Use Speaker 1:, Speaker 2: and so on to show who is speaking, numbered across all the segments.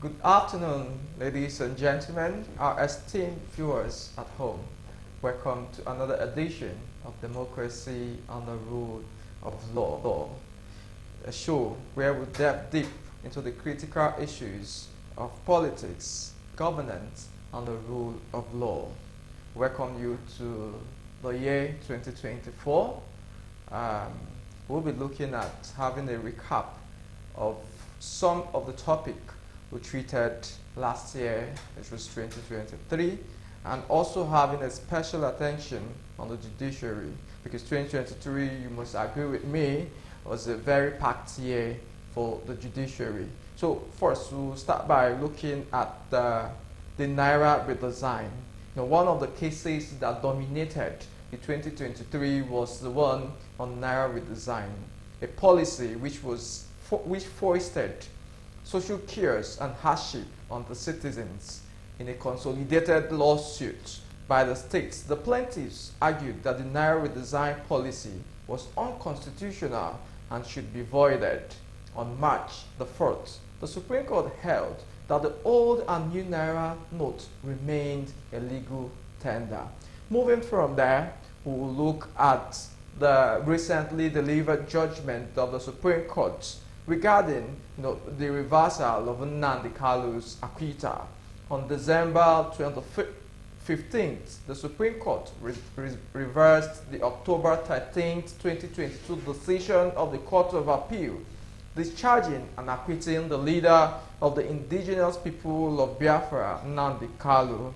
Speaker 1: Good afternoon, ladies and gentlemen, our esteemed viewers at home. Welcome to another edition of Democracy on the Rule of Law, a show where we delve deep into the critical issues of politics, governance, and the rule of law. Welcome you to the year 2024. We'll be looking at having a recap of some of the topic we treated last year, which was 2023, and also having a special attention on the judiciary, because 2023, you must agree with me, was a very packed year for the judiciary. So first, we'll start by looking at the Naira redesign. One of the cases that dominated the 2023 was the one on Naira redesign, a policy which foisted social cares and hardship on the citizens in a consolidated lawsuit by the states. The plaintiffs argued that the Naira redesign policy was unconstitutional and should be voided. On March the 4th, the Supreme Court held that the old and new Naira note remained a legal tender. Moving from there, we will look at the recently delivered judgment of the Supreme Court regarding the reversal of Nnamdi Kalu's acquittal. On December 15th, the Supreme Court reversed the October 13th, 2022 decision of the Court of Appeal, discharging and acquitting the leader of the indigenous people of Biafra, Nnamdi Kalu.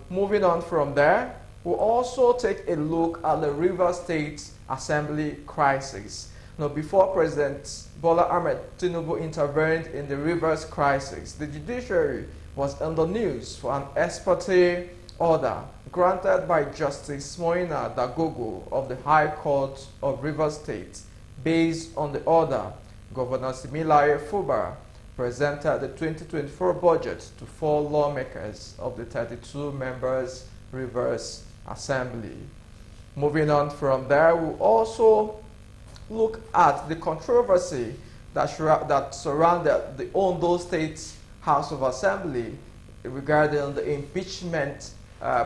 Speaker 1: Moving on from there, we'll also take a look at the Rivers State Assembly crisis. Before President Bola Ahmed Tinubu intervened in the Rivers crisis, the judiciary was in the news for an ex parte order granted by Justice Moina Dagogo of the High Court of Rivers State. Based on the order, Governor Similaye Fubara presented the 2024 budget to 4 lawmakers of the 32 members Rivers Assembly. Moving on from there, we'll also look at the controversy that surrounded the Ondo State House of Assembly regarding the impeachment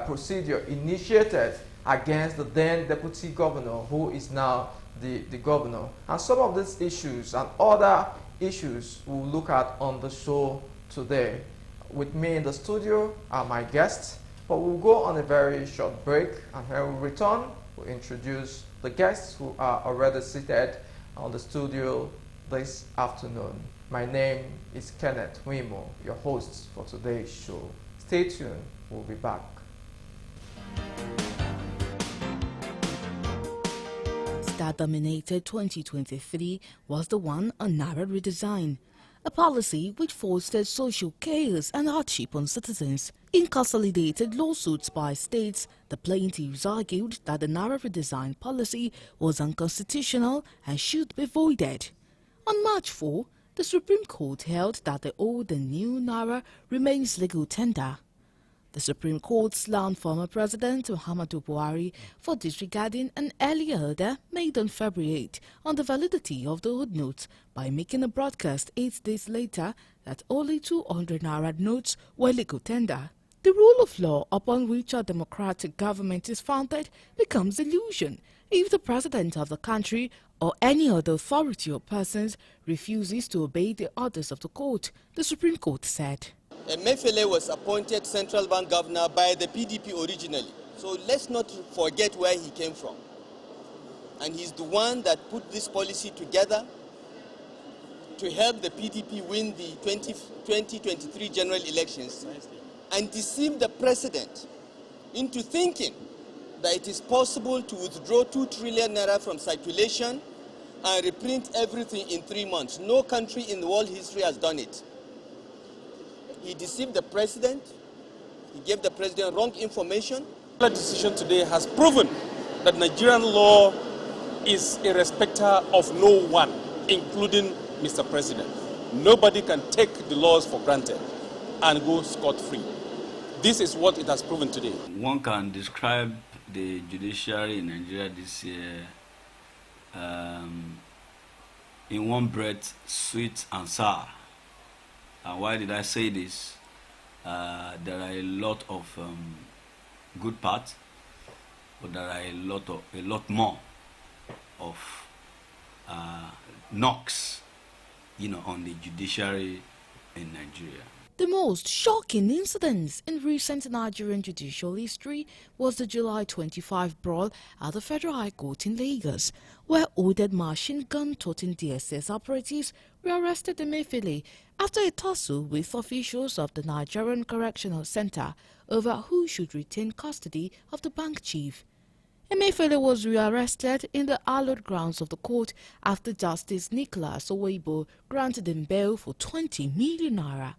Speaker 1: procedure initiated against the then deputy governor, who is now the governor. And some of these issues and other issues we'll look at on the show today. With me in the studio are my guests, but we'll go on a very short break, and when we return, we'll introduce the guests who are already seated on the studio this afternoon. My name is Kenneth Wimo, your host for today's show. Stay tuned, we'll be back.
Speaker 2: Star-dominated 2023 was the one on Naira redesign, a policy which fostered social chaos and hardship on citizens. In consolidated lawsuits by states, the plaintiffs argued that the Naira redesign policy was unconstitutional and should be voided. On March 4, the Supreme Court held that the old and new Naira remains legal tender. The Supreme Court slammed former President Muhammadu Buhari for disregarding an earlier order made on February 8 on the validity of the old notes by making a broadcast 8 days later that only 200 Naira notes were legal tender. The rule of law upon which our democratic government is founded becomes illusion if the president of the country or any other authority or persons refuses to obey the orders of the court, the Supreme Court said.
Speaker 3: Emefiele was appointed central bank governor by the PDP originally. So let's not forget where he came from. And he's the one that put this policy together to help the PDP win the 2023 general elections and deceive the president into thinking that it is possible to withdraw 2 trillion naira from circulation and reprint everything in 3 months. No country in the world history has done it. He deceived the president. He gave the president wrong information.
Speaker 4: The decision today has proven that Nigerian law is a respecter of no one, including Mr. President. Nobody can take the laws for granted and go scot-free. This is what it has proven today.
Speaker 5: One can describe the judiciary in Nigeria this year in one breath, sweet and sour. And why did I say this? There are a lot of good parts, but there are a lot more of knocks, on the judiciary in Nigeria.
Speaker 2: The most shocking incident in recent Nigerian judicial history was the July 25 brawl at the Federal High Court in Lagos, where ordered machine gun-toting DSS operatives were arrested in Emefiele after a tussle with officials of the Nigerian Correctional Center over who should retain custody of the bank chief. Emefiele was rearrested in the hallowed grounds of the court after Justice Nicholas Oweibo granted him bail for 20 million naira.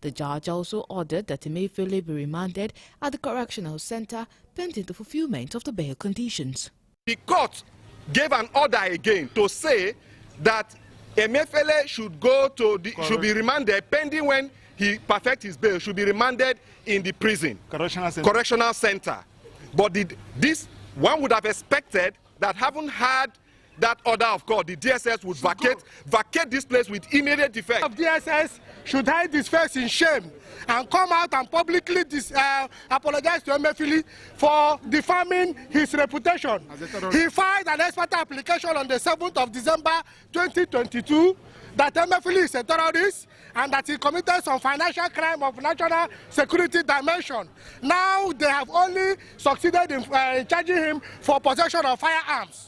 Speaker 2: The judge also ordered that Emefiele be remanded at the correctional center pending the fulfillment of the bail conditions.
Speaker 6: The court gave an order again to say that Emefiele should be remanded pending when he perfects his bail, should be remanded in the prison, correctional center. But this one would have expected that, having had that order of court, the DSS would vacate this place with immediate effect.
Speaker 7: DSS should hide his face in shame and come out and publicly apologize to Emefiele for defaming his reputation. He filed an expert application on the 7th of December 2022 that Emefiele is a terrorist and that he committed some financial crime of national security dimension. Now they have only succeeded in charging him for possession of firearms.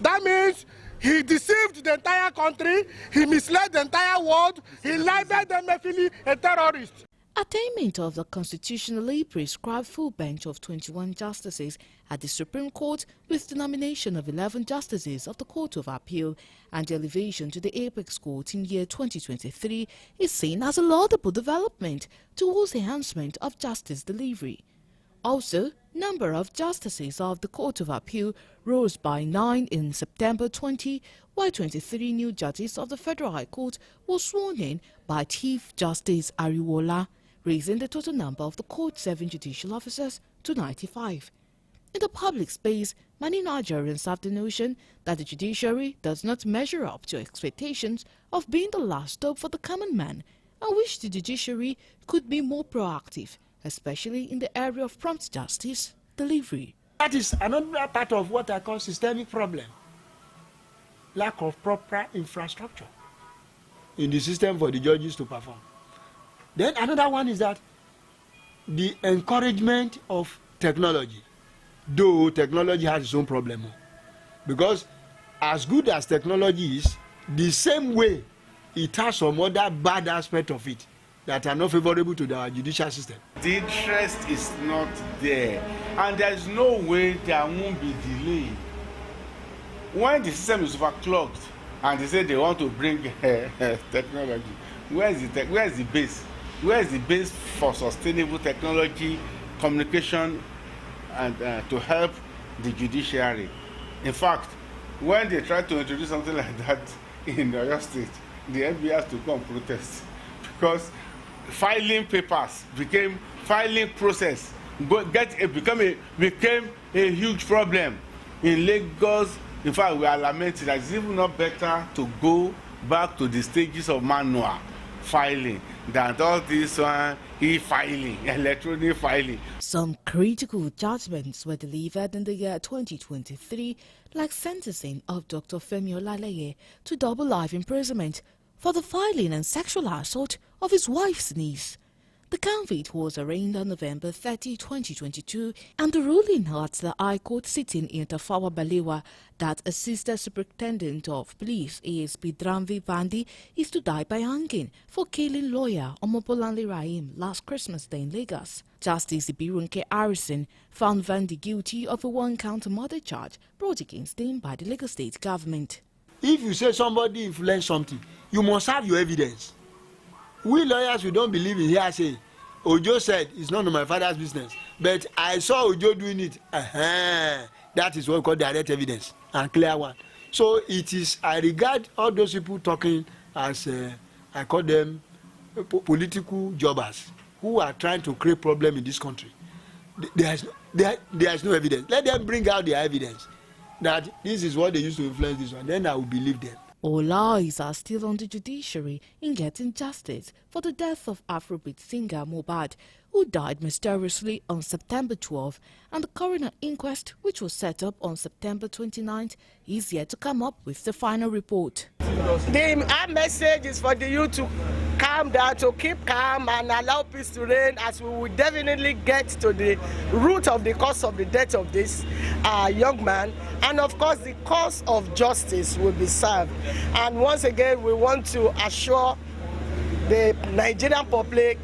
Speaker 7: That means he deceived the entire country, he misled the entire world, he labeled Emefiele a terrorist.
Speaker 2: Attainment of the constitutionally prescribed full bench of 21 justices at the Supreme Court with the nomination of 11 justices of the Court of Appeal and the elevation to the Apex Court in year 2023 is seen as a laudable development towards enhancement of justice delivery. Also, number of justices of the Court of Appeal rose by 9 in September 20, while 23 new judges of the Federal High Court were sworn in by Chief Justice Ariwola, raising the total number of the court's 7 judicial officers to 95. In the public space, many Nigerians have the notion that the judiciary does not measure up to expectations of being the last stop for the common man, and wish the judiciary could be more proactive, especially in the area of prompt justice delivery.
Speaker 7: That is another part of what I call systemic problem. Lack of proper infrastructure in the system for the judges to perform. Then another one is that the encouragement of technology, though technology has its own problem. Because as good as technology is, the same way it has some other bad aspect of it that are not favorable to the judicial system.
Speaker 8: The interest is not there, and there is no way there won't be delay. When the system is overclocked and they say they want to bring technology, where is the base? Where is the base for sustainable technology, communication, and to help the judiciary? In fact, when they try to introduce something like that in Oyo State, the FBI has to come protest because filing papers became process became a huge problem in Lagos. In fact, we are lamenting that it's even not better to go back to the stages of manual filing than all this e-filing, electronic filing.
Speaker 2: Some critical judgments were delivered in the year 2023, like sentencing of Dr. Femi Olaleye to double life imprisonment for the filing and sexual assault of his wife's niece. The convict was arraigned on November 30, 2022, and the ruling at the High Court sitting in Tafawa Balewa that Assistant Superintendent of Police ASP Dramvi Vandi is to die by hanging for killing lawyer Omobolanle Rahim last Christmas Day in Lagos. Justice Ibirunke Harrison found Vandi guilty of a one-count murder charge brought against him by the Lagos State government.
Speaker 7: If you say somebody influenced something, you must have your evidence. We lawyers, we don't believe in hearsay. Ojo said, it's none of my father's business. But I saw Ojo doing it. That is what we call direct evidence and clear one. So it is, I regard all those people talking as, I call them political jobbers who are trying to create problem in this country. There is no evidence. Let them bring out their evidence that this is what they used to influence this one. Then I will believe them.
Speaker 2: All eyes are still on the judiciary in getting justice for the death of Afrobeat singer Mohbad, who died mysteriously on September 12, and the coroner inquest, which was set up on September 29th, is yet to come up with the final report.
Speaker 9: Our message is for the youth to calm down, to keep calm and allow peace to reign, as we will definitely get to the root of the cause of the death of this young man, and of course the cause of justice will be served. And once again, we want to assure the Nigerian public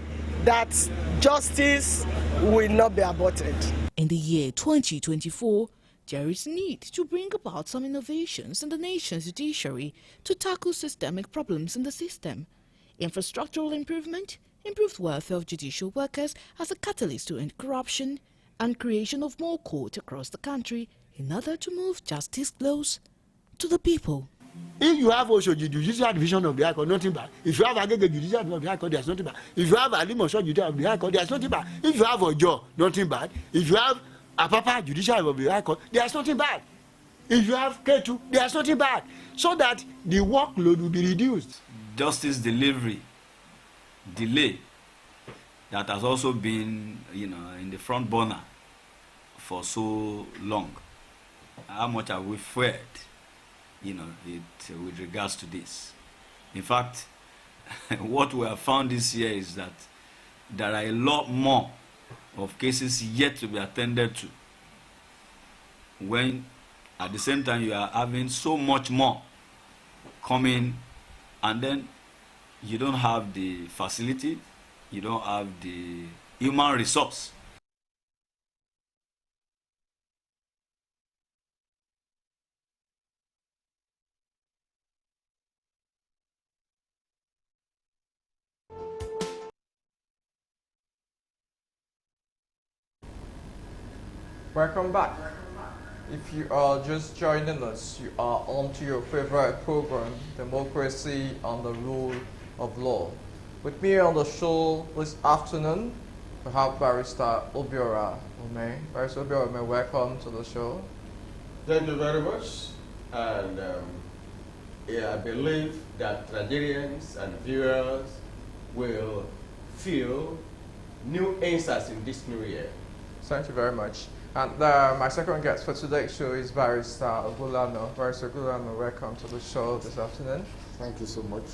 Speaker 9: that justice will not be aborted.
Speaker 2: In the year 2024, there is need to bring about some innovations in the nation's judiciary to tackle systemic problems in the system. Infrastructural improvement, improved welfare of judicial workers as a catalyst to end corruption, and creation of more courts across the country in order to move justice close to the people.
Speaker 10: If you have also the judicial division of the High Court, nothing bad. If you have a judicial division of the High Court, there's nothing bad. If you have a Limosho judicial of the High Court, there's nothing bad. If you have a Ojo, nothing bad. If you have a Papa judicial of the High Court, there's nothing bad. If you have K2, there's nothing bad. So that the workload will be reduced.
Speaker 5: Justice delivery delay that has also been, in the front burner for so long. How much have we fared, with regards to this? In fact, what we have found this year is that there are a lot more of cases yet to be attended to, when at the same time you are having so much more coming, and then you don't have the facility, you don't have the human resource.
Speaker 1: Welcome back. If you are just joining us, you are on to your favorite program, Democracy on the Rule of Law. With me on the show this afternoon, we have Barrister Obiora Ume. Barrister Obiora Ume, welcome to the show.
Speaker 11: Thank you very much. And I believe that Nigerians and viewers will feel new answers in this new year.
Speaker 1: Thank you very much. And my second guest for today's show is Barrister Ogulano. Barrister Ogulano, welcome to the show this afternoon.
Speaker 12: Thank you so much.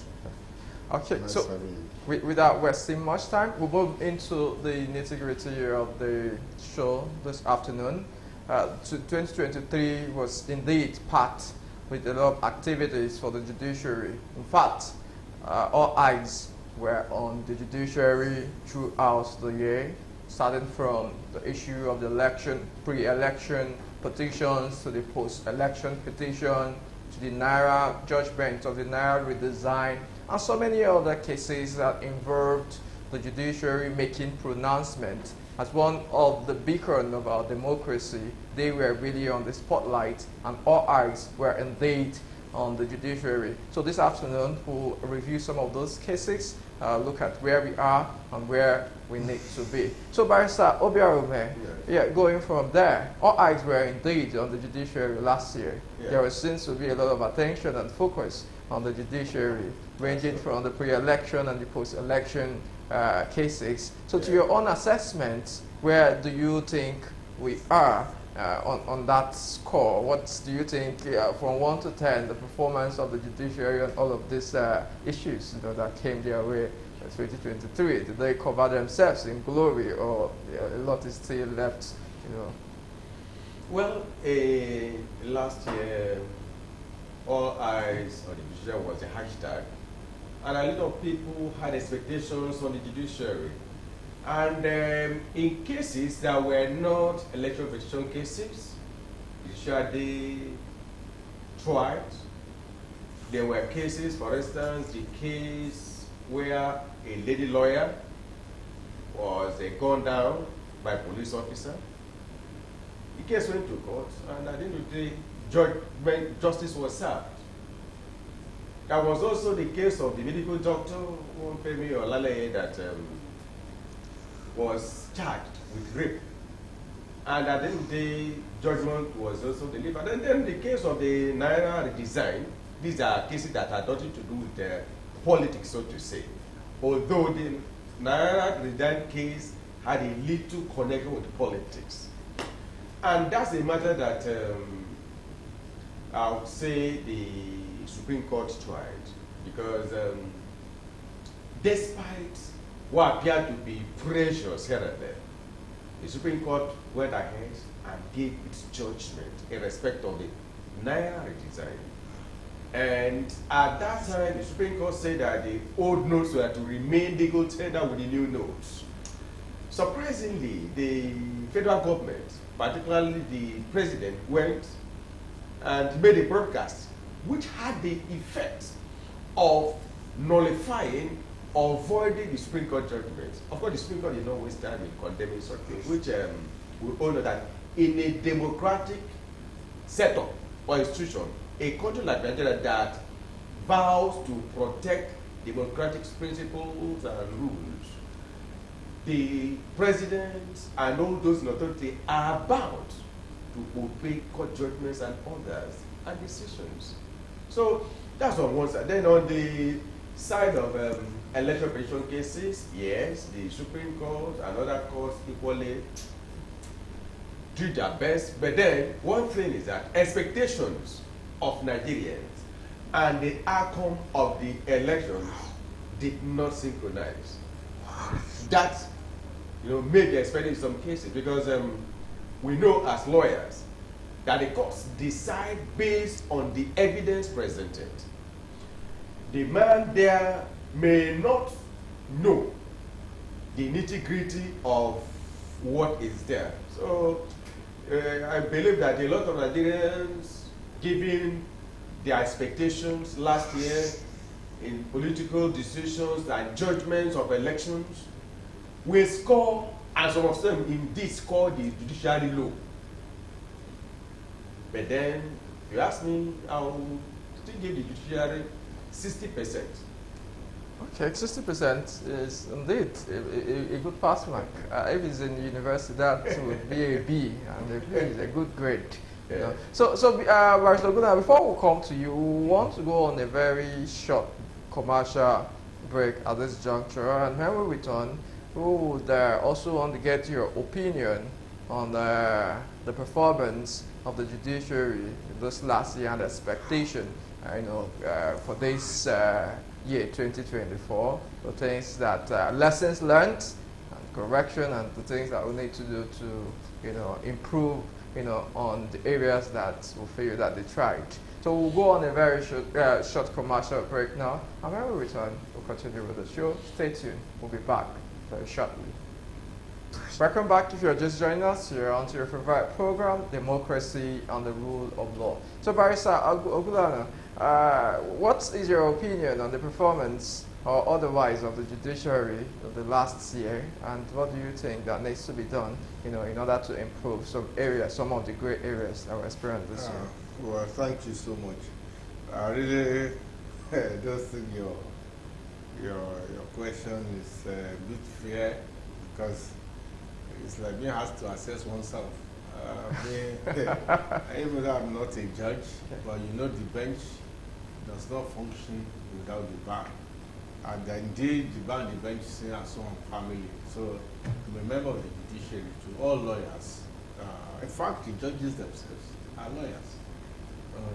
Speaker 1: Okay,
Speaker 12: nice
Speaker 1: so without wasting much time, we'll move into the nitty-gritty of the show this afternoon. 2023 was indeed packed with a lot of activities for the judiciary. In fact, all eyes were on the judiciary throughout the year, starting from the issue of the election, pre-election petitions, to the post-election petition, to the Naira judgment of the Naira redesign, and so many other cases that involved the judiciary making pronouncements. As one of the beacon of our democracy, they were really on the spotlight, and all eyes were indeed on the judiciary. So this afternoon, we'll review some of those cases, look at where we are and where we need to be. So Barrister Obiora, going from there, all eyes were indeed on the judiciary last year. There seems to be a lot of attention and focus on the judiciary, ranging from the pre-election and the post-election cases. So to your own assessment, where do you think we are on that score? What do you think, from 1 to 10, the performance of the judiciary on all of these issues that came their way in 2023? Did they cover themselves in glory, or a lot is still left?
Speaker 11: Well, last year, all eyes on the judiciary was a hashtag, and a lot of people had expectations on the judiciary. And in cases that were not electoral petition cases, judiciary tried. There were cases, for instance, the case where a lady lawyer was gunned down by a police officer. The case went to court, and at the end of the day, justice was served. That was also the case of the medical doctor, Pemi Olaleye, that was charged with rape. And at the end of the day, judgment was also delivered. And then the case of the Naira redesign, these are cases that have nothing to do with politics, so to say. Although the Nigerian case had a little connection with politics. And that's a matter that I would say the Supreme Court tried, because despite what appeared to be pressures here and there, the Supreme Court went ahead and gave its judgment in respect of the Naira redesign. And at that time, the Supreme Court said that the old notes were to remain legal tender with the new notes. Surprisingly, the federal government, particularly the president, went and made a broadcast which had the effect of nullifying or voiding the Supreme Court judgment. Of course, the Supreme Court did not waste time in condemning such things, which we all know that in a democratic setup or institution, a country like Nigeria that vows to protect democratic principles and rules, the president and all those in authority are bound to obey court judgments and orders and decisions. So that's on one side. Then on the side of election petition cases, yes, the Supreme Court and other courts equally did their best. But then one thing is that expectations of Nigerians and the outcome of the elections did not synchronize. That may be expected in some cases, because we know as lawyers that the courts decide based on the evidence presented. The man there may not know the nitty-gritty of what is there. So I believe that a lot of Nigerians, given their expectations last year in political decisions and judgments of elections, will score, and some of them indeed score the judiciary low. But then, if you ask me, I will still give the judiciary 60%.
Speaker 1: Okay, 60% is indeed a good pass mark. If it's in university, that would be a B, and a B is a good grade. Yeah. You know? So Barrister Oguna, before we come to you, we want to go on a very short commercial break at this juncture, and when we return, we would also want to get your opinion on the performance of the judiciary this last year and expectation, for this year 2024, the things that lessons learned and correction, and the things that we need to do to improve on the areas that we feel that they tried. So we'll go on a very short commercial break now, and when we return, we'll continue with the show. Stay tuned. We'll be back very shortly. Welcome back. If you're just joining us, you're on to your favorite program, Democracy and the Rule of Law. So Barrister Ogulana, what is your opinion on the performance or otherwise of the judiciary of the last year, and what do you think that needs to be done, in order to improve some areas, some of the great areas that were experienced this year?
Speaker 8: Well, thank you so much. I really don't think your question is a bit fair, because it's like being asked to assess oneself. Even though I'm not a judge, but the bench does not function without the bar. And indeed, the bar and the bench seen as one family. So I'm a member of the judiciary to all lawyers. In fact, the judges themselves are lawyers.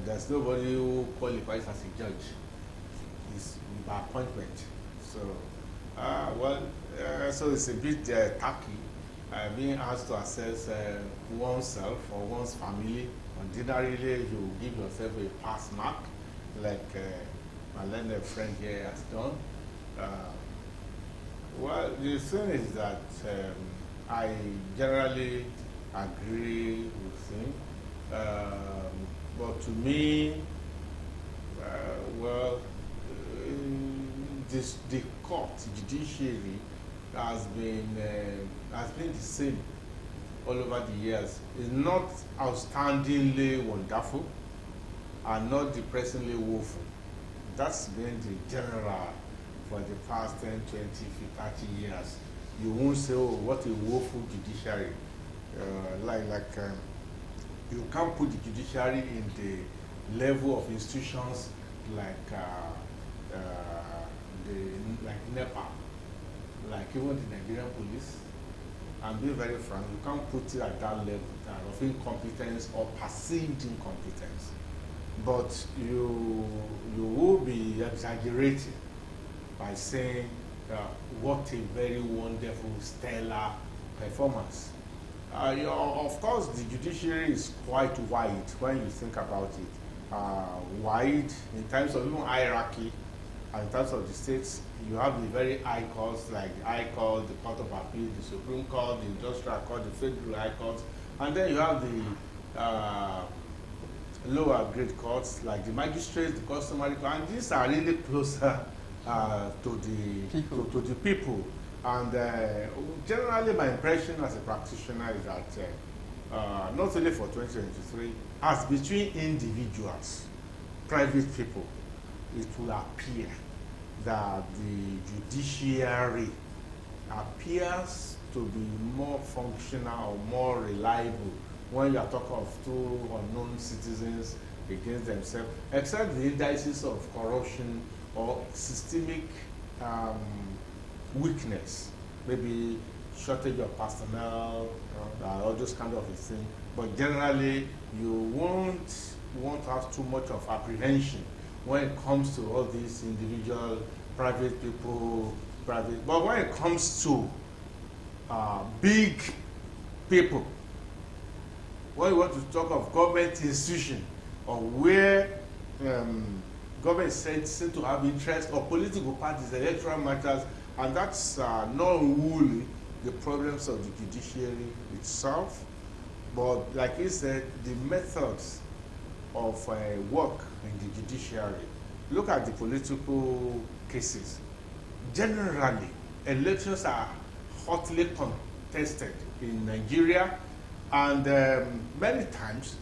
Speaker 8: There's nobody who qualifies as a judge. It's by appointment. So, so it's a bit tacky. Being asked to assess oneself or one's family. Ordinarily, you give yourself a pass mark, like my learned friend here has done. Well, the thing is that I generally agree with him. But to me, the court, judiciary, has been the same all over the years. It's not outstandingly wonderful and not depressingly woeful. That's been the general for the past 10, 20, 30 years. You won't say, oh, what a woeful judiciary. You can't put the judiciary in the level of institutions like NEPA, like even the Nigerian police. And being very frank, you can't put it at that level of incompetence or perceived incompetence. But you will be exaggerating by saying what a very wonderful, stellar performance. Of course, the judiciary is quite wide when you think about it. Wide in terms of even hierarchy, and in terms of the states. You have the very high courts like the High Court, the Court of Appeal, the Supreme Court, the Industrial Court, the Federal High Court, and then you have the lower grade courts like the magistrates, the customary court, and these are really closer to the people. And generally, my impression as a practitioner is that not only for 2023, as between individuals, private people, it will appear that the judiciary appears to be more functional or more reliable when you are talking of two unknown citizens against themselves, except the indices of corruption or systemic weakness, maybe shortage of personnel, all those kind of things. But generally, you won't have too much of apprehension when it comes to all these individual, private people, but when it comes to big people, when you want to talk of government institution or where government said to have interest or political parties, electoral matters, and that's not only the problems of the judiciary itself, but like he said, the methods of work in the judiciary. Look at the political cases. Generally, elections are hotly contested in Nigeria, and many times,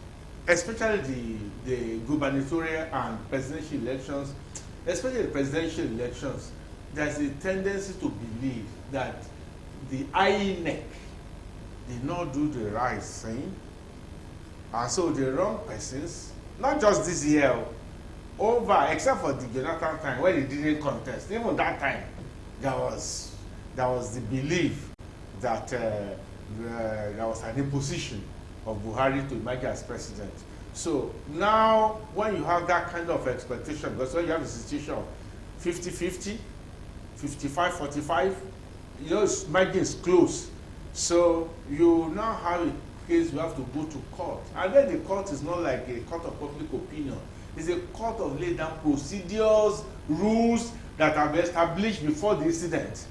Speaker 8: especially the gubernatorial and presidential elections, especially the presidential elections, there's a tendency to believe that the INEC did not do the right thing, and so the wrong persons, not just this year, over, except for the Jonathan time when they didn't contest. Even that time, there was the belief that there was an imposition of Buhari to emerge as president. So now, when you have that kind of expectation, because when you have a situation of 50-50, 55-45, you know, margin is close. So you now have a case you have to go to court. And then the court is not like a court of public opinion. It's a court of laid down procedures, rules that have been established before the incident.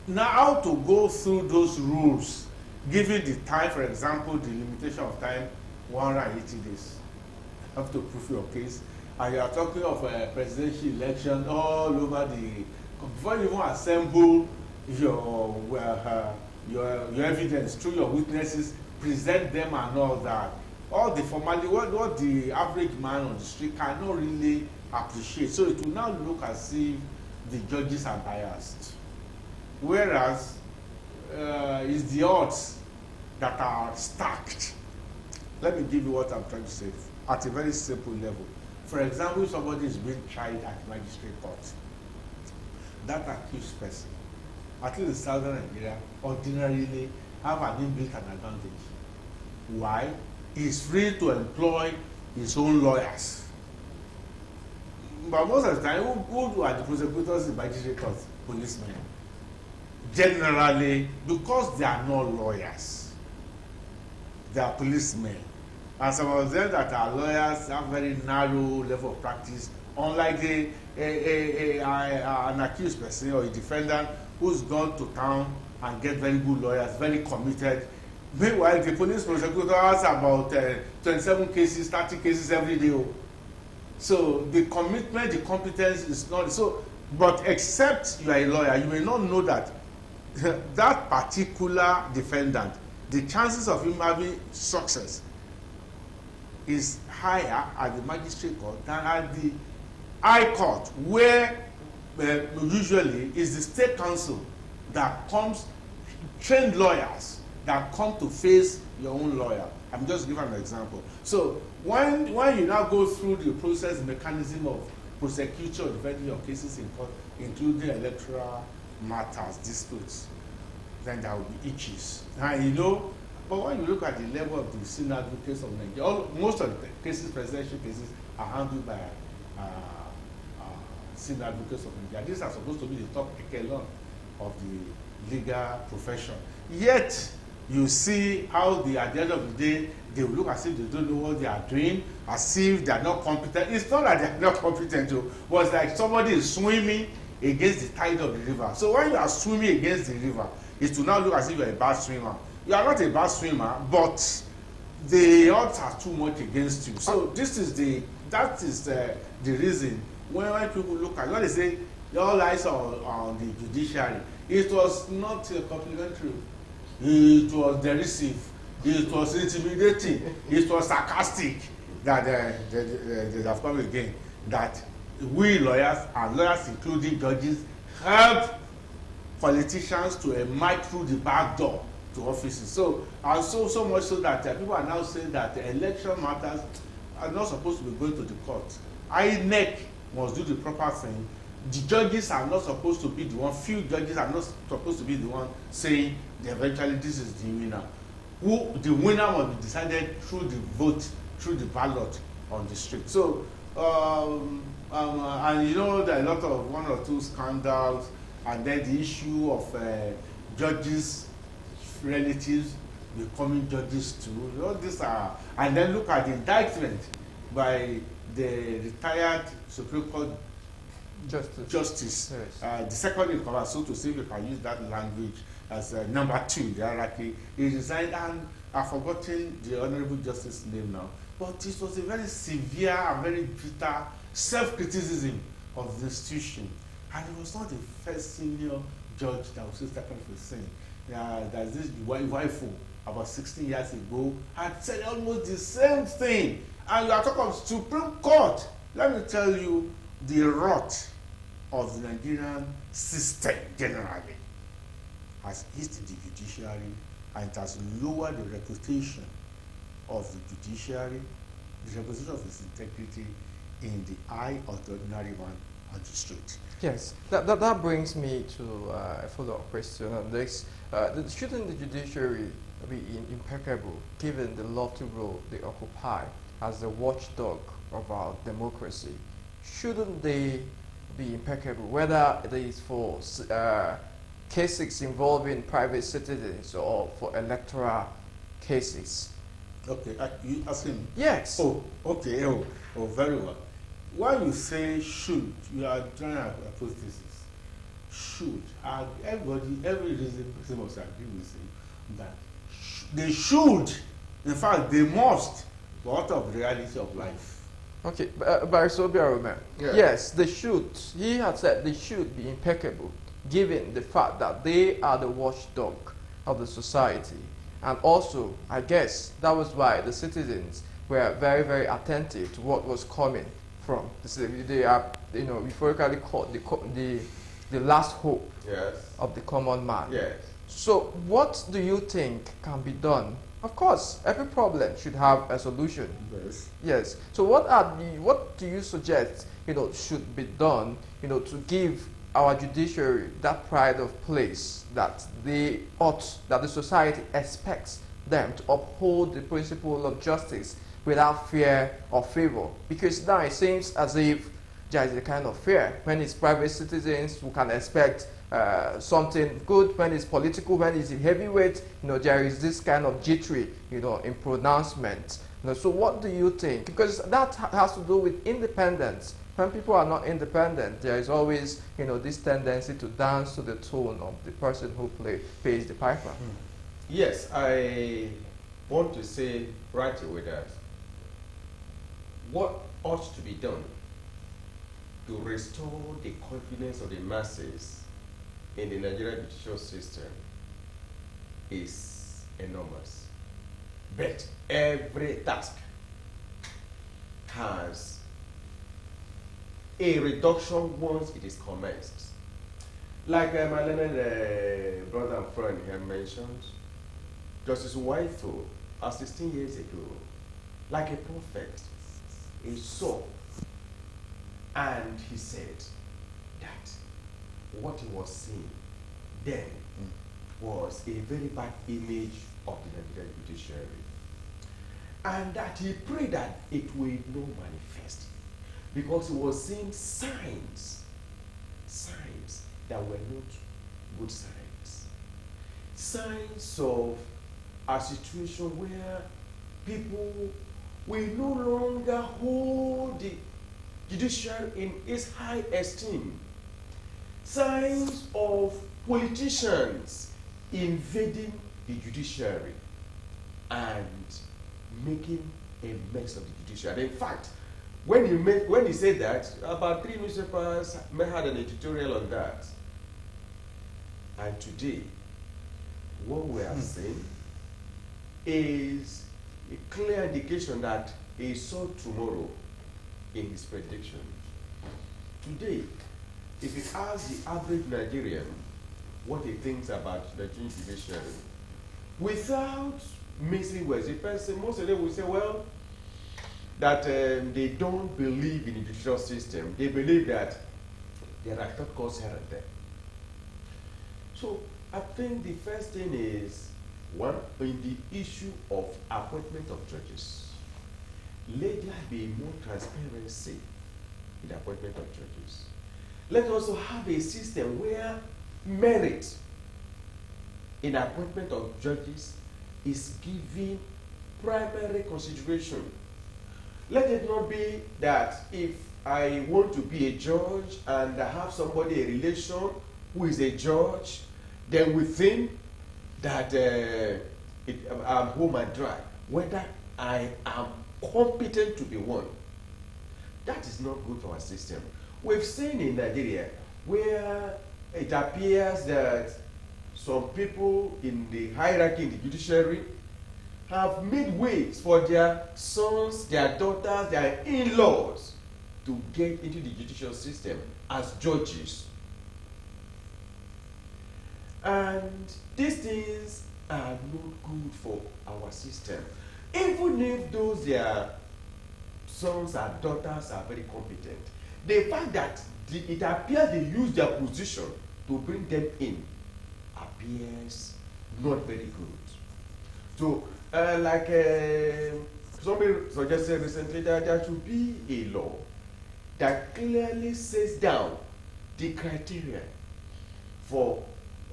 Speaker 8: Now, how to go through those rules, given the time, for example, the limitation of time, 180 days. You have to prove your case. And you are talking of a presidential election all over the... Before you even assemble your evidence through your witnesses, present them and all that. All the formality, what the average man on the street cannot really appreciate. So it will now look as if the judges are biased. Whereas it's the odds that are stacked. Let me give you what I'm trying to say at a very simple level. For example, if somebody is being tried at magistrate court, that accused person, at least in southern Nigeria, ordinarily have an inbuilt advantage. Why? He's free to employ his own lawyers. But most of the time, who are the prosecutors in magistrate court? Policemen. Generally, because they are not lawyers, they are policemen. And some of them that are lawyers have very narrow level of practice, unlike an accused person or a defendant who's gone to town and get very good lawyers, very committed. Meanwhile, the police prosecutor has about 27 cases, 30 cases every day. So the commitment, the competence is not so. But except you are a lawyer, you may not know that that particular defendant, the chances of him having success is higher at the magistrate court than at the high court, where usually is the state council that comes, trained lawyers that come to face your own lawyer. I'm just giving an example. So when you now go through the process mechanism of prosecution defending your cases in court, including electoral matters, disputes, then there will be issues. And you know, but when you look at the level of the senior advocates of Nigeria, most of the cases, presidential cases, are handled by senior advocates of Nigeria. These are supposed to be the top echelon of the legal profession. Yet, you see how at the end of the day, they will look as if they don't know what they are doing, as if they are not competent. It's not that they are not competent, but it's like somebody is swimming against the tide of the river. So when you are swimming against the river, it will now look as if you are a bad swimmer. You are not a bad swimmer, but the odds are too much against you. So that is the reason when people look at, when they say all eyes on the judiciary, it was not complimentary. It was derisive. It was intimidating. It was sarcastic that they have come again. That we lawyers, and lawyers including judges, help politicians to emerge through the back door to offices. So much so that people are now saying that the election matters are not supposed to be going to the court. INEC must do the proper thing. The judges are not supposed to be the one. Few judges are not supposed to be the one saying eventually this is the winner. The winner must be decided through the vote, through the ballot on the street. So, and you know, there are a lot of one or two scandals, and then the issue of judges' relatives becoming judges too. You know, these are, and then look at the indictment by the retired Supreme Court Justice, yes. The second in command, so to say, if you can use that language as number 2 in the hierarchy. He resigned, and I've forgotten the Honorable Justice's name now. But it was a very severe and very bitter self-criticism of the institution. And it was not the first senior judge that was taken for saying that this wife about 16 years ago had said almost the same thing. And you are talking of Supreme Court. Let me tell you, the rot of the Nigerian system generally has hit the judiciary, and it has lowered the reputation of the judiciary, the reputation of its integrity in the eye of the ordinary one on the street.
Speaker 1: Yes, that brings me to a follow-up question on this. Shouldn't the judiciary be impeccable given the lofty role they occupy as the watchdog of our democracy? Shouldn't they be impeccable, whether it is for cases involving private citizens or for electoral cases?
Speaker 8: Okay, you asking?
Speaker 1: Yes.
Speaker 8: Oh, okay. Oh, very well. When you say should, you are trying to approach this. Should. Every reason person must agree with you that they should, in fact, they must, go out of the reality of life.
Speaker 1: Okay, Barisobiarome. Yes, they should. He had said they should be impeccable, given the fact that they are the watchdog of the society. And also, I guess that was why the citizens were very, very attentive to what was coming from. They are, metaphorically called the last hope, yes, of the common man.
Speaker 11: Yes.
Speaker 1: So, what do you think can be done? Of course, every problem should have a solution.
Speaker 8: Yes.
Speaker 1: Yes. So, what do you suggest, should be done, to give our judiciary that pride of place that they ought, that the society expects them to uphold the principle of justice without fear or favor? Because now it seems as if there is a kind of fear when it's private citizens who can expect something good. When it's political, when it's heavyweight, there is this kind of jittery, in pronouncement. So what do you think? Because that has to do with independence. When people are not independent, there is always, this tendency to dance to the tune of the person who pays the piper.
Speaker 11: Yes, I want to say right away that what ought to be done to restore the confidence of the masses in the Nigerian judicial system is enormous. But every task has a reduction once it is commenced. Like my learned brother and friend here mentioned, Justice Waifo, 16 years ago, like a prophet, a saw And he said that what he was seeing then was a very bad image of the Nigerian judiciary. And that he prayed that it will not manifest, because he was seeing signs that were not good signs of a situation where people will no longer hold the judiciary in its high esteem, signs of politicians invading the judiciary and making a mess of the judiciary. In fact, when he said that, about 3 newspapers had an editorial on that. And today, what we are seeing is a clear indication that he saw tomorrow in his prediction. Today, if you ask the average Nigerian what he thinks about the Nigerian judiciary, without missing words, the person, most of them will say, well, that they don't believe in the judicial system. They believe that there are shortcuts here and there. So I think the first thing is, one, in the issue of appointment of judges, let there be more transparency in the appointment of judges. Let's also have a system where merit in appointment of judges is given primary consideration. Let it not be that if I want to be a judge and I have somebody, a relation who is a judge, then we think that I'm home and dry, whether I am competent to be one. That is not good for our system. We've seen in Nigeria where it appears that some people in the hierarchy in the judiciary have made ways for their sons, their daughters, their in-laws to get into the judicial system as judges. And these things are not good for our system. Even if those their sons and daughters are very competent, the fact that it appears they use their position to bring them in appears not very good. So, like somebody suggested recently, that there should be a law that clearly sets down the criteria for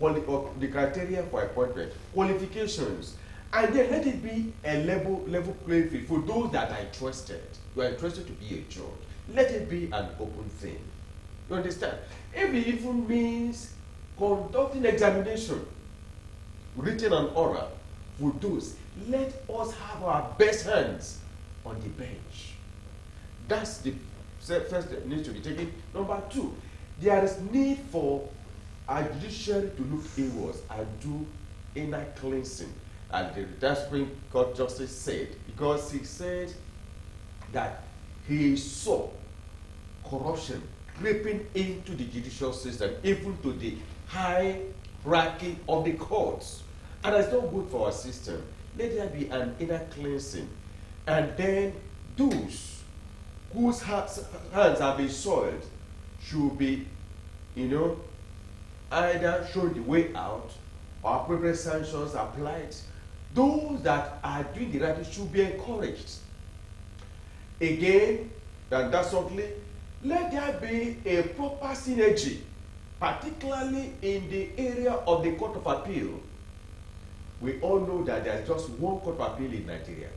Speaker 11: appointment, qualifications, and then let it be a level playing field for those that are interested. You are interested to be a judge. Let it be an open thing. You understand? If it even means conducting examination, written and oral, for those, let us have our best hands on the bench. That's the first that needs to be taken. Number two, there is need for our judiciary to look inwards and do inner cleansing. And the Supreme Court Justice said, because he said that he saw corruption creeping into the judicial system, even to the high ranking of the courts. And that's not good for our system. Let there be an inner cleansing. And then those whose hands have been soiled should be, either shown the way out or appropriate sanctions applied. Those that are doing the right thing should be encouraged. Again, and that's something, let there be a proper synergy, particularly in the area of the Court of Appeal. We all know that there's just one Court of Appeal in Nigeria.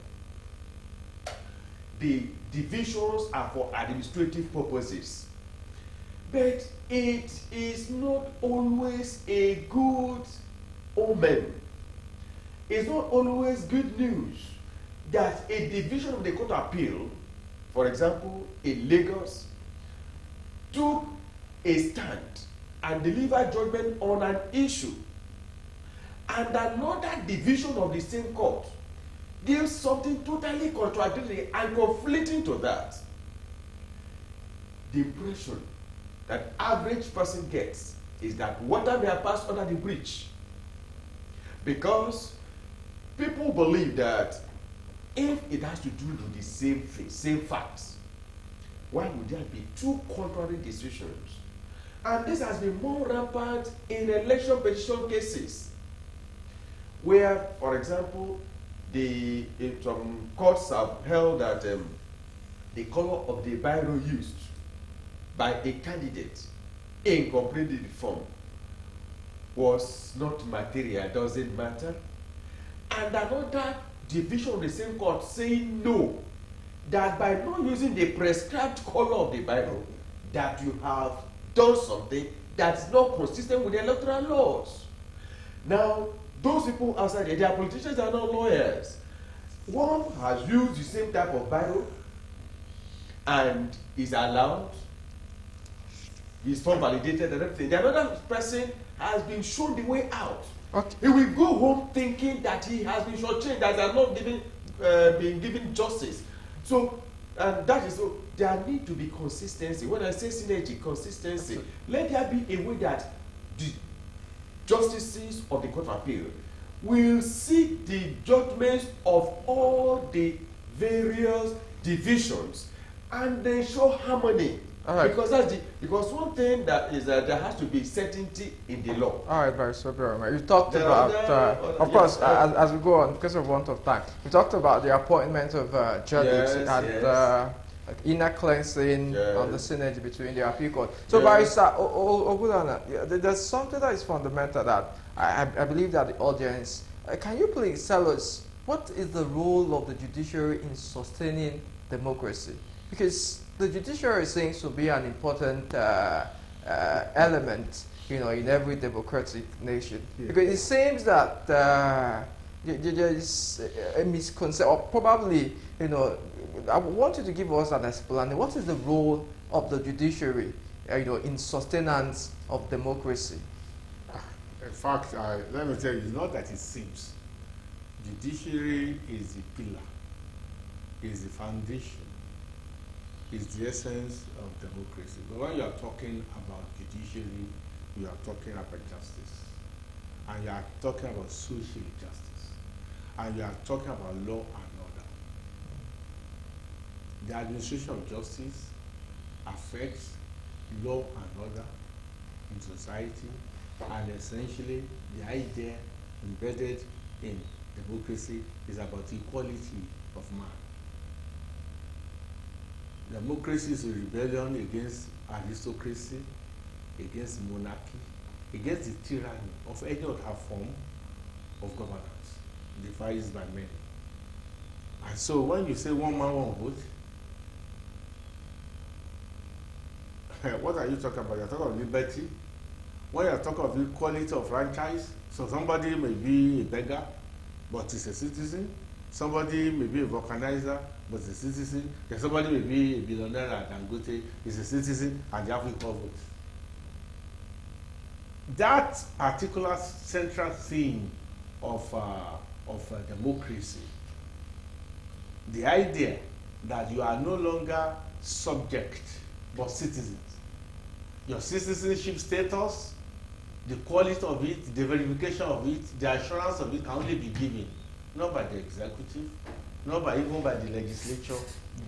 Speaker 11: The divisions are for administrative purposes. But it is not always a good omen. It's not always good news that a division of the Court of Appeal, for example, in Lagos, took a stand and delivered judgment on an issue, and another division of the same court gives something totally contradictory and conflicting to that. The impression that average person gets is that water may have passed under the bridge, because people believe that if it has to do with the same thing, same facts, Why would there be two contrary decisions? And this has been more rampant in election petition cases, where, for example, some courts have held that the color of the biro used by a candidate in completing the form was not material, doesn't matter. And another division of the same court saying no, that by not using the prescribed color of the biro, that you have done something that's not consistent with the electoral laws. Now, those people outside there, they are politicians, they are not lawyers. One has used the same type of biro and is allowed, is form validated and everything. The another person has been shown the way out.
Speaker 1: Okay.
Speaker 11: He will go home thinking that he has been shortchanged, that they are not being given justice. So, and that is so. There need to be consistency. When I say synergy, consistency, let there be a way that the justices of the Court of Appeal will see the judgments of all the various divisions and then show harmony. Because because one thing that is that there has to be certainty in the law.
Speaker 1: All right, very so you talked about, of course, as we go on, because of want of time, we talked about the appointment of judges and inner cleansing on the synergy between the appeal court. So, Barrister Ogulana, there's something that is fundamental that I believe that the audience, can you please tell us what is the role of the judiciary in sustaining democracy? Because the judiciary seems to be an important element, in every democratic nation. Because it seems that there is a misconception, or probably, I want you to give us an explanation. What is the role of the judiciary, in sustenance of democracy?
Speaker 8: In fact, let me tell you, it's not that it seems. Judiciary is the pillar, is the foundation, is the essence of democracy. But when you are talking about judiciary, you are talking about justice, and you are talking about social justice, and you are talking about law and order. The administration of justice affects law and order in society, and essentially the idea embedded in democracy is about equality of man. Democracy is a rebellion against aristocracy, against monarchy, against the tyranny of any other form of governance devised by many. And so when you say one man, one vote, what are you talking about? You're talking about liberty. When you're talking of equality of franchise, so somebody may be a beggar, but is a citizen. Somebody may be a vulcanizer, but is a citizen. And somebody may be a billionaire at Dangote, is a citizen, and they have equal votes. That particular central theme of democracy, the idea that you are no longer subject, but citizens. Your citizenship status, the quality of it, the verification of it, the assurance of it can only be given not by the executive, not by even by the legislature,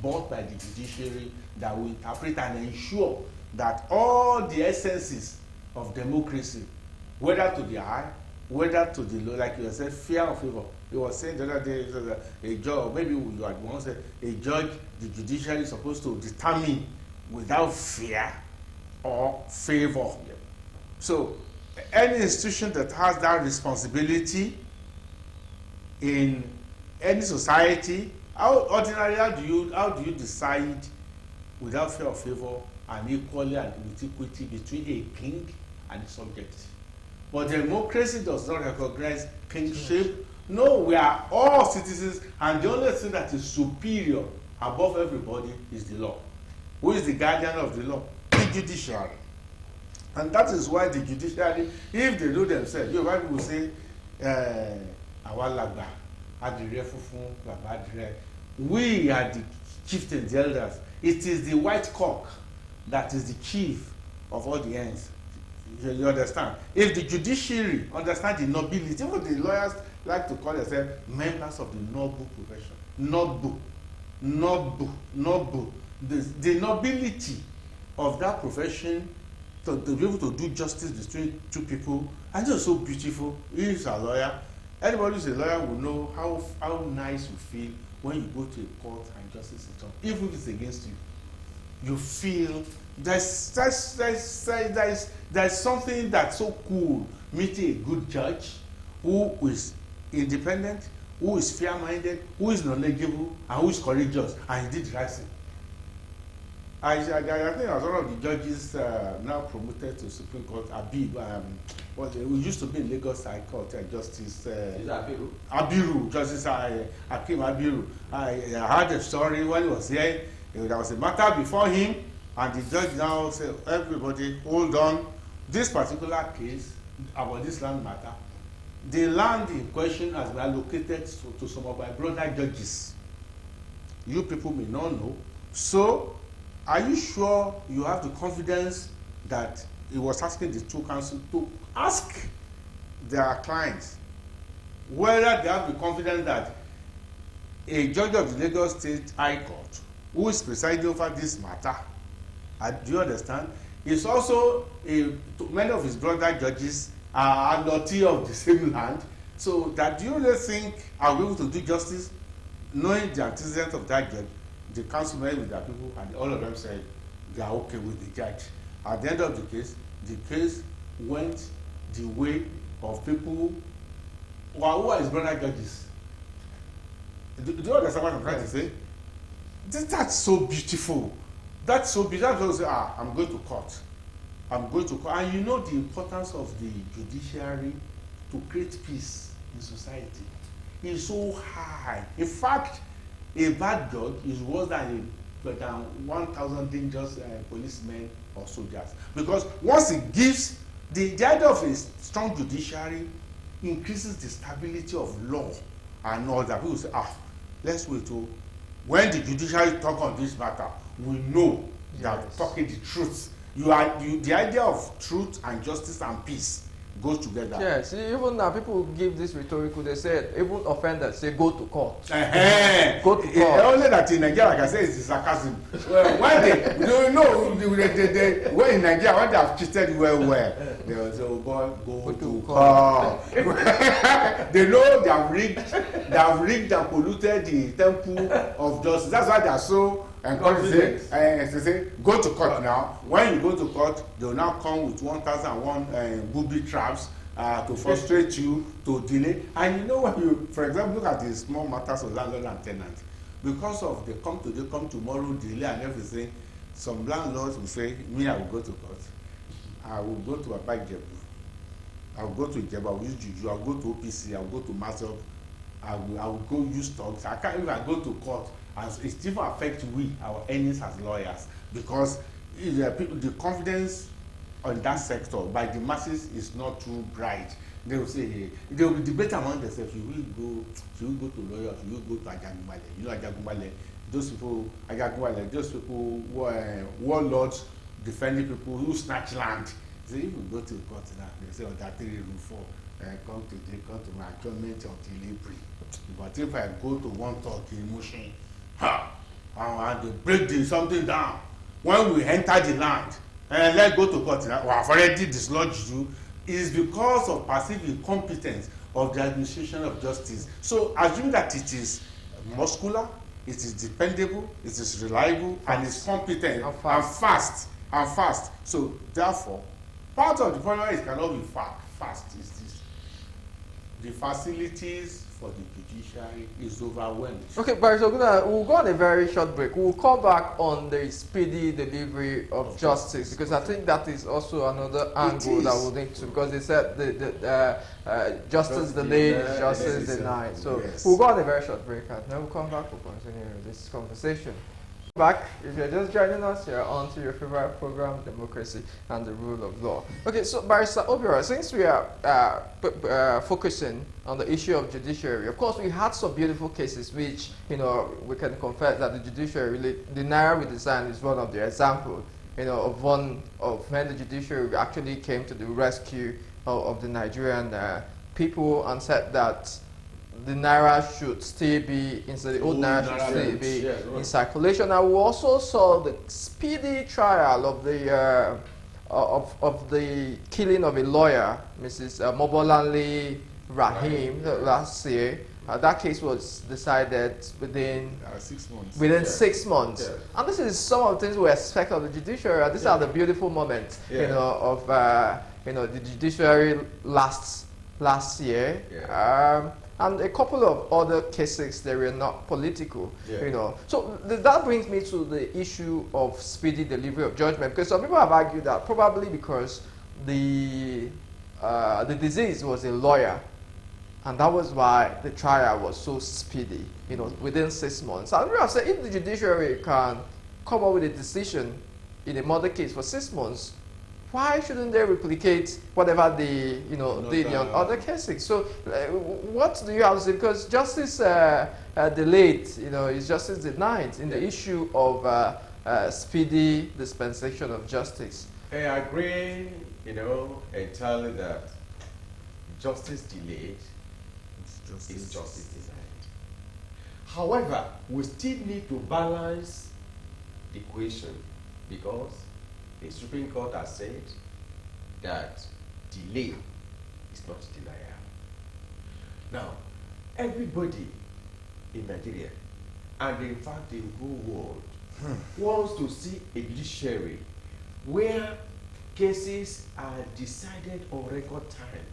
Speaker 8: but by the judiciary that will interpret and ensure that all the essences of democracy, whether to the high, whether to the low, like you said, fear or favor. You were saying the other day, a judge, maybe you had once said, a judge, the judiciary is supposed to determine without fear or favor. So, any institution that has that responsibility in any society, how do you decide without fear or favor and equally and with equity between a king and a subject? But democracy does not recognize kingship. No, we are all citizens, and the only thing that is superior above everybody is the law. Who is the guardian of the law? The judiciary. And that is why the judiciary, if they do themselves, you know, people say, Awalagba, Adire Fufun, Baba Adire. We are the chieftains, the elders. It is the white cock that is the chief of all the ends. You understand? If the judiciary understand the nobility, even the lawyers like to call themselves members of the noble profession. Noble. the nobility of that profession to be able to do justice between two people, and just so beautiful. He is a lawyer. Anybody who's a lawyer will know how nice you feel when you go to a court and justice is done, even if it's against you. You feel there's something that's so cool meeting a good judge who is independent, who is fair-minded, who is knowledgeable, and who is courageous, and he did the right thing. I think I was one of the judges now promoted to Supreme Court, Abib. We used to be in Lagos High Court, Justice Abiru, Justice Akim Abiru. I heard a story when he was here. There was a matter before him, and the judge now said, everybody, hold on. This particular case about this land matter, the land in question has been allocated to some of my brother judges. You people may not know. So, are you sure you have the confidence that he was asking the two counsel to ask their clients whether they have the confidence that a judge of the Lagos State High Court who is presiding over this matter, do you understand, is also many of his brother judges are adoptee of the same land, so that do you really think I'll be able to do justice knowing the antecedents of that judge? The council met with their people, and all of them said they are okay with the judge. At the end of the case went the way of people who are his brother judges. Do you understand what I'm trying to say? That's so beautiful. That's so beautiful. Say, I'm going to court. I'm going to court. And you know the importance of the judiciary to create peace in society is so high. In fact, a bad judge is worse than 1,000 dangerous policemen or soldiers. Because once it gives, the idea of a strong judiciary increases the stability of law and all that. People say, let's wait till when the judiciary talk on this matter, we know they are talking the truth. The idea of truth and justice and peace goes together.
Speaker 1: Yes, even now people give this rhetorical, they said, even offenders say go to court. Go to court.
Speaker 8: Only that in Nigeria, like I said, it's sarcasm. When they when in Nigeria, when they have cheated well, they will say, oh boy, go to court. They know they have rigged and polluted the temple of justice. That's why they are so encouraging. They say, go to court now. When you go to court, they will now come with 1,001 booby traps to frustrate you, to delay. And you know, when you, for example, look at the small matters of landlord and tenant, because of they come today, come tomorrow, delay and everything, some landlords will say, me, I will go to court. I will go to Abajebu. I will go to Ijebu. I will use Juju. I will go to OPC. I will go to Masop. I will go use stocks. I can't even go to court. And it still affects our earnings as lawyers, because the confidence on that sector by the masses is not too bright. They will say, hey, they will debate among themselves. Should we go to lawyers? Should we go to Ajagunmale? You know Ajagunmale, those people warlords defending people who snatch land. They even go to court now. They say, that 3 rule 4, come to my adjournment of delivery. But if I go to one talk in motion, and they break something down, when we enter the land, and let's go to court, we have already dislodged you, is because of perceived incompetence of the administration of justice. So assume that it is muscular, it is dependable, it is reliable, and it's competent and fast. So therefore, part of the problem is cannot be fast is this. The facilities for the judiciary is overwhelmed.
Speaker 1: Okay, but so we'll go on a very short break. We'll come back on the speedy delivery of justice, because I think that is also another angle that we'll need to, because they said the justice delayed, justice denied. So we'll go on a very short break, and then we'll come back to continue this conversation. Back, if you're just joining us, you're on to your favorite program, Democracy and the Rule of Law. Okay, so Barrister Obiora, since we are focusing on the issue of judiciary, of course we had some beautiful cases which, you know, we can confess that the judiciary, the Naira redesign is one of the examples, you know, of when the judiciary actually came to the rescue of the Nigerian people and said that the naira should still be the old naira should still be in circulation. And we also saw the speedy trial of the killing of a lawyer, Mrs. Mobolanle Rahim, last year. That case was decided within 6 months. Within 6 months, and this is some of the things we expect of the judiciary. These are the beautiful moments, of the judiciary last year, and a couple of other cases that were not political. So that brings me to the issue of speedy delivery of judgment, because some people have argued that probably because the deceased was a lawyer, and that was why the trial was so speedy, within 6 months. And we have said if the judiciary can come up with a decision in a murder case for 6 months, why shouldn't they replicate whatever they, did on other cases? So, what do you have to say? Because justice delayed, is justice denied in the issue of speedy dispensation of justice.
Speaker 11: I agree, entirely that justice delayed is justice denied. However, we still need to balance the equation, because the Supreme Court has said that delay is not denial. Now, everybody in Nigeria, and in fact the whole world, wants to see a judiciary where cases are decided on record time.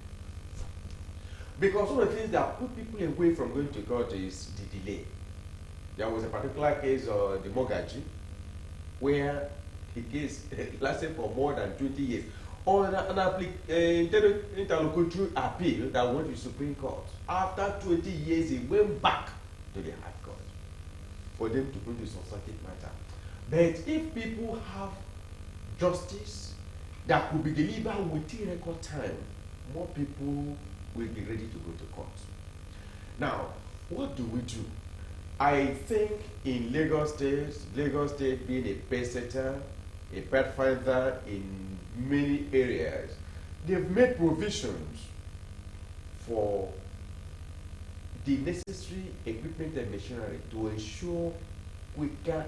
Speaker 11: Because one of the things that put people away from going to court is the delay. There was a particular case of the Mogaji, where the case lasted for more than 20 years on an interlocutory appeal that went to the Supreme Court. After 20 years, it went back to the High Court for them to go to substantive matter. But if people have justice that could be delivered within record time, more people will be ready to go to court. Now, what do we do? I think in Lagos State being a pace setter, a pathfinder in many areas, they've made provisions for the necessary equipment and machinery to ensure quicker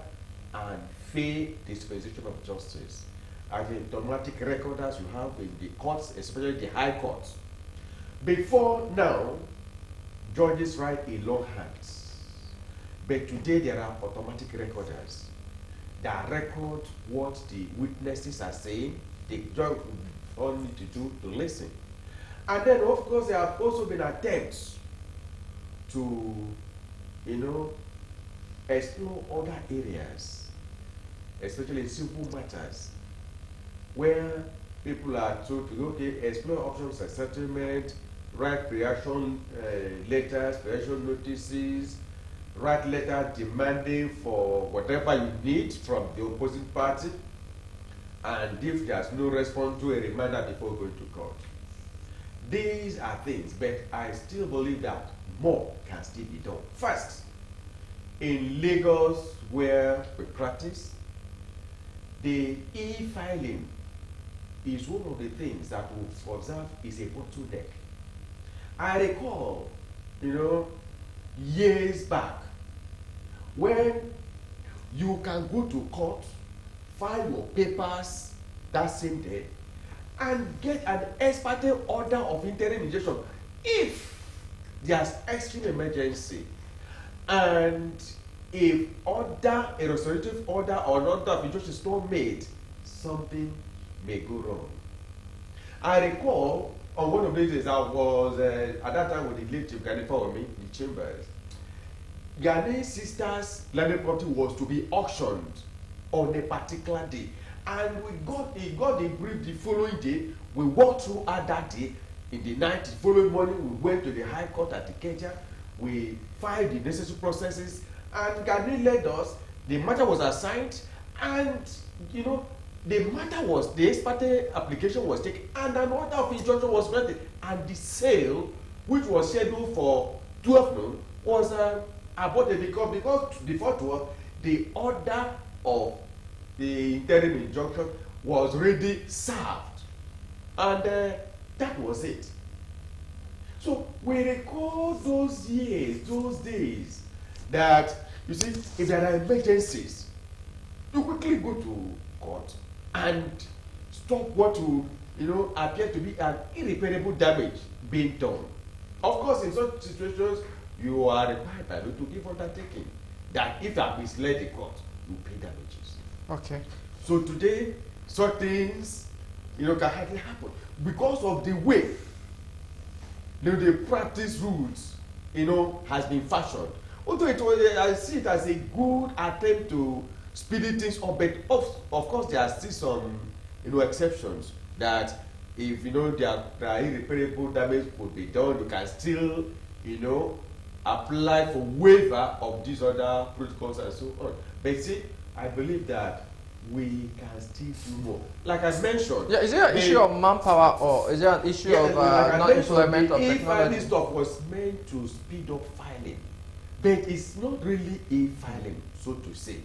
Speaker 11: and fair dispensation of justice. As in automatic recorders you have in the courts, especially the high courts. Before now, judges write in long hands, but today there are automatic recorders that record what the witnesses are saying. The judge will only to do to listen. And then, of course, there have also been attempts to, explore other areas, especially in civil matters, where people are told to, okay, explore options like settlement, write reaction letters, reaction notices, write letters demanding for whatever you need from the opposing party, and if there's no response, to a reminder before going to court. These are things, but I still believe that more can still be done. First, in Lagos, where we practice, the e-filing is one of the things that we observe is a bottleneck. I recall, years back, when you can go to court, file your papers that same day, and get an ex parte order of interim injunction if there's extreme emergency, and if a restorative order or an order of injunction is not made, something may go wrong. I recall on one of these days, I was at that time with the late Chief Ganifa Omi in the chambers. Ghanaian sisters' landed property was to be auctioned on a particular day, and he got the brief the following day. We walked through that day. In the night, the following morning, we went to the High Court at Ikeja. We filed the necessary processes, and Ghanaian led us. The matter was assigned, and the matter was, the ex parte application was taken, and an order of injunction was granted, and the sale, which was scheduled for 12 noon, was aborted because before 12, the order of the interim injunction was already served, and that was it. So we recall those years, those days, that, you see, if there are emergencies, you quickly go to court and stop what will, appear to be an irreparable damage being done. Of course, in such situations, you are required by law to give undertaking that if you have misled the court, you pay damages.
Speaker 1: Okay.
Speaker 11: So today, such things, can hardly happen because of the way the practice rules, has been fashioned. Although I see it as a good attempt to speed things up, but of course there are still some, exceptions that if there are irreparable damage could be done, you can still, apply for waiver of these other protocols and so on. But see, I believe that we can still do more. Like I mentioned.
Speaker 1: Yeah, is there an issue of manpower or is there an issue of non-employment of technology?
Speaker 11: E-filing stuff was meant to speed up filing, but it's not really e-filing, so to say.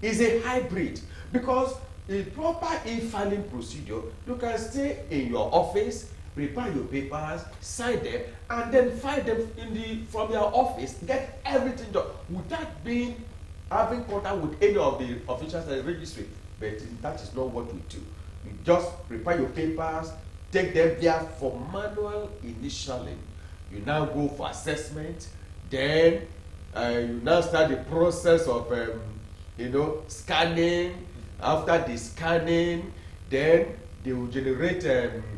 Speaker 11: It's a hybrid because a proper e-filing procedure, you can stay in your office, prepare your papers, sign them, and then file them from your office, get everything done without having contact with any of the officials at the registry. But that is not what we do. You just prepare your papers, take them there for manual initially. You now go for assessment, then you now start the process of scanning. After the scanning, then they will generate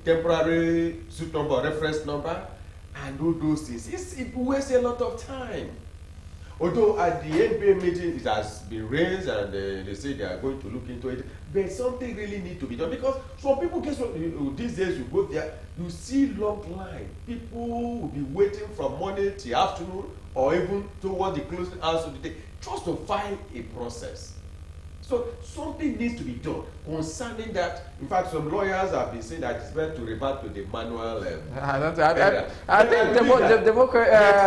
Speaker 11: temporary suit number, reference number, and do those things. It wastes a lot of time. Although at the NBA meeting it has been raised and they say they are going to look into it, but something really needs to be done because some people, guess what, these days you go there, you see long line. People will be waiting from morning till afternoon or even towards the closing hours of the day just to file a process. So something needs to be done concerning that. In fact, some lawyers have been saying that it's better to revert to the manual.
Speaker 1: I think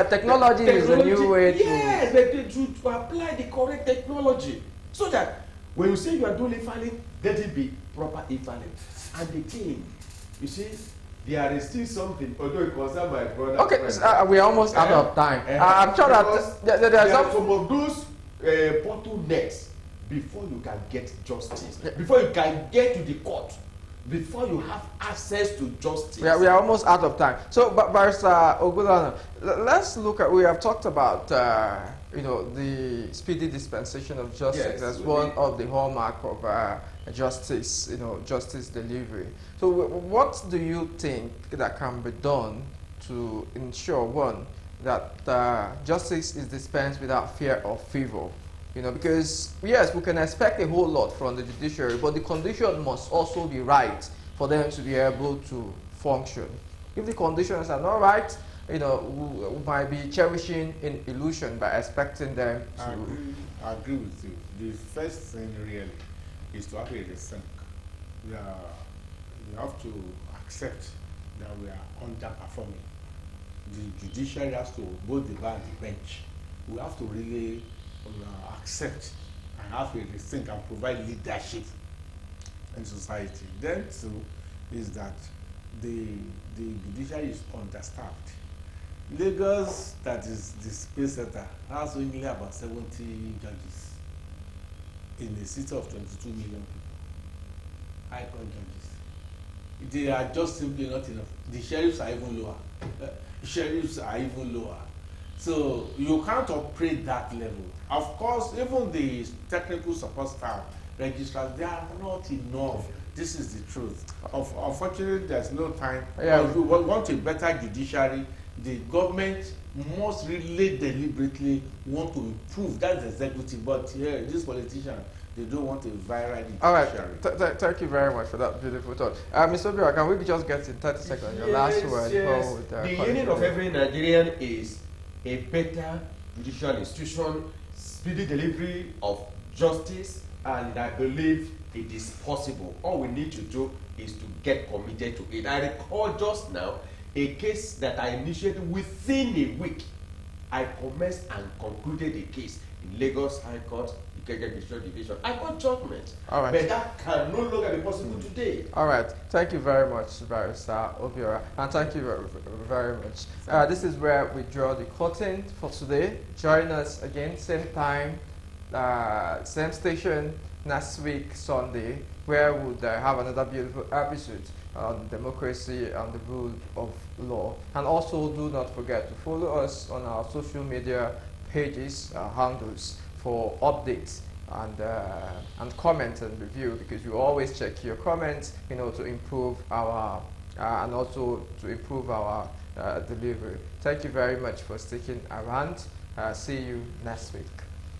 Speaker 1: technology is a new way to.
Speaker 11: Yes, to apply the correct technology so that when you say you are doing e-filing, let it be proper e-filing. And again, you see, there is still something, although it concerns my brother.
Speaker 1: Okay, we are almost out of time. I'm sure that there are
Speaker 11: some of those bottlenecks before you can get justice, before you can get to the court, before you have access to justice.
Speaker 1: We are almost out of time. So, Barrister Ogulana, let's look at, we have talked about, the speedy dispensation of justice as one of the hallmark of justice, justice delivery. So, what do you think that can be done to ensure, one, that justice is dispensed without fear or favor? Because, yes, we can expect a whole lot from the judiciary, but the condition must also be right for them to be able to function. If the conditions are not right, we might be cherishing an illusion by expecting them to...
Speaker 8: I agree with you. The first thing really is to have a resync. We have to accept that we are underperforming. The judiciary has to, both the bar and the bench, we have to really accept and have a rethink and provide leadership in society. Then too is that the judiciary is understaffed. Lagos, that is the space center, has only about 70 judges in a city of 22 million people. High court judges. They are just simply not enough. The sheriffs are even lower. So you can't operate that level. Of course, even the technical support staff, registrars, they are not enough. This is the truth. Unfortunately, there's no time. If we want a better judiciary, the government must really deliberately want to improve. That's executive. But here, these politicians, they don't want a viral judiciary.
Speaker 1: All right. Thank you very much for that beautiful thought. Mr. Obira, can we just get in 30 seconds your last word?
Speaker 11: Yes. The union of every Nigerian is a better judicial institution, speedy delivery of justice, and I believe it is possible. All we need to do is to get committed to it. I recall just now a case that I initiated within a week. I commenced and concluded the case in Lagos High Court, Ikeja District Division. I got judgment.
Speaker 1: All right.
Speaker 11: But that can no longer be possible today.
Speaker 1: All right. Thank you very much, Barrister Obiora, and thank you very much. This is where we draw the curtain for today. Join us again, same time, same station next week, Sunday, where we'll have another beautiful episode on democracy and the rule of law. And also do not forget to follow us on our social media pages, handles, for updates and comment and review, because we always check your comments, to improve our and also to improve our delivery. Thank you very much for sticking around. See you next week.